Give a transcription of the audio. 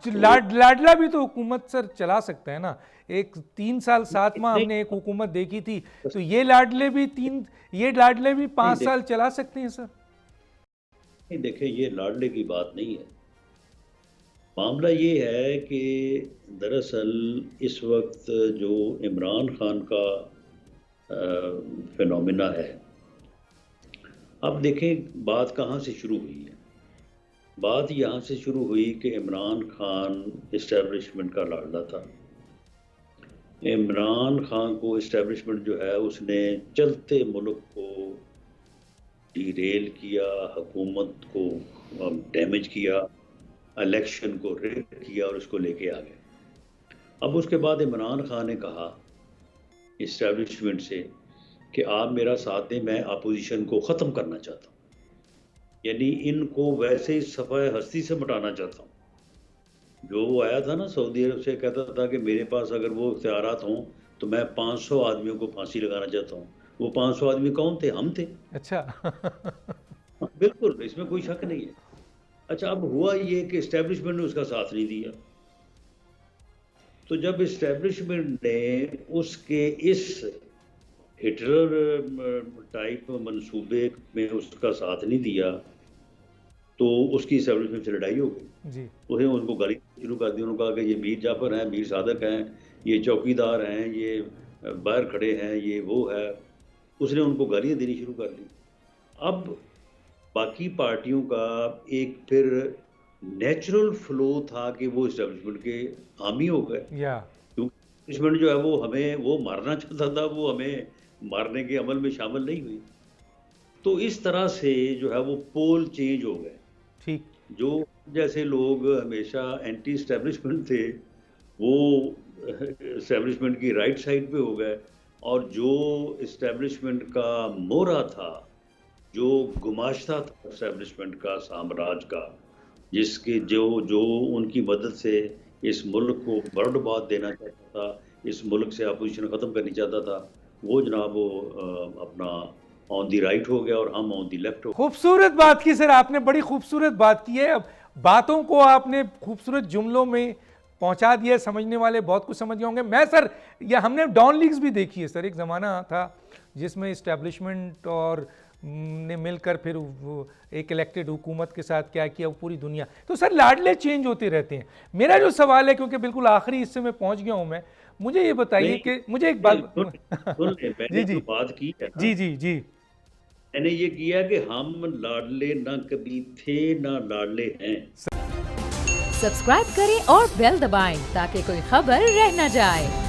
लाडला भी तो हुकूमत सर चला सकता है ना। एक 3 साल 7 माह हमने एक हुकूमत देखी थी, तो ये लाडले भी 5 साल चला सकते हैं सर। नहीं देखें, ये लाडले की बात नहीं है। मामला ये है कि दरअसल इस वक्त जो इमरान खान का फिनोमिना है, अब देखें बात कहाँ से शुरू हुई है। बात यहाँ से शुरू हुई कि इमरान खान इस्टेब्लिशमेंट का लाडला था। इमरान खान को इस्टेब्लिशमेंट जो है उसने चलते मुल्क को डीरेल किया, हुकूमत को डैमेज किया, इलेक्शन को रिग किया और उसको लेके आ गए। अब उसके बाद इमरान खान ने कहा इस्टेब्लिशमेंट से कि आप मेरा साथ दें, मैं अपोजिशन को ख़त्म करना चाहता हूँ, यानी इनको वैसे ही सफ़ाए हस्ती से मिटाना चाहता हूँ। जो वो आया था ना सऊदी अरब से, कहता था कि मेरे पास अगर वो इख्तियारात हों तो मैं 500 आदमियों को फांसी लगाना चाहता हूँ। वो 500 आदमी कौन थे? हम थे। अच्छा। बिल्कुल, इसमें कोई शक नहीं है। अच्छा, अब हुआ ये कि इस्टेब्लिशमेंट ने उसका साथ नहीं दिया। तो जब इस्टेब्लिशमेंट ने उसके इस हिटलर टाइप मंसूबे में उसका साथ नहीं दिया, तो उसकी इस्टेब्लिशमेंट से लड़ाई हो गई जी। उन्हें उनको गाली शुरू कर दी। उन्होंने कहा कि ये मीर जाफर हैं, मीर सादक हैं, ये चौकीदार हैं, ये बाहर खड़े हैं, ये वो है। उसने उनको गालियाँ देनी शुरू कर दी। अब बाकी पार्टियों का एक फिर नेचुरल फ्लो था कि वो इस्टेब्लिशमेंट के हामी हो गए, क्योंकि इस्टेब्लिशमेंट जो है वो मारना चाहता था, वो हमें मारने के अमल में शामिल नहीं हुई। तो इस तरह से जो है वो पोल चेंज हो गए। ठीक। जो जैसे लोग हमेशा एंटी इस्टेब्लिशमेंट थे, वो इस्टेब्लिशमेंट की राइट साइड पे हो गए, और जो इस्टेब्लिशमेंट का मोहरा था, जो गुमाश्ता था इस्टेब्लिशमेंट का, साम्राज्य का, जिसके जो जो उनकी मदद से इस मुल्क को बर्बाद देना चाहता था, इस मुल्क से अपोजिशन ख़त्म करनी चाहता था, वो जनाब वो अपना ऑन दी राइट हो गया और हम ऑन दी लेफ्ट हो। खूबसूरत बात की सर आपने, बड़ी खूबसूरत बात की है। अब बातों को आपने खूबसूरत जुमलों में पहुंचा दिया, समझने वाले बहुत कुछ समझ गए होंगे। मैं सर, या हमने डॉन लीग्स भी देखी है सर। एक ज़माना था जिसमें इस्टेब्लिशमेंट और ने मिलकर फिर एक इलेक्टेड हुकूमत के साथ क्या किया, वो पूरी दुनिया। तो सर लाडले चेंज होते रहते हैं। मेरा जो सवाल है, क्योंकि बिल्कुल आखिरी हिस्से में पहुंच गया हूं मैं, मुझे ये बताइए कि मुझे एक बात मैंने जी जी जो बात की है ना, जी जी जी मैंने ये किया कि हम लाडले ना कभी थे ना लाडले हैं। सब्सक्राइब करें और बेल दबाएं ताकि कोई खबर रह न जाए।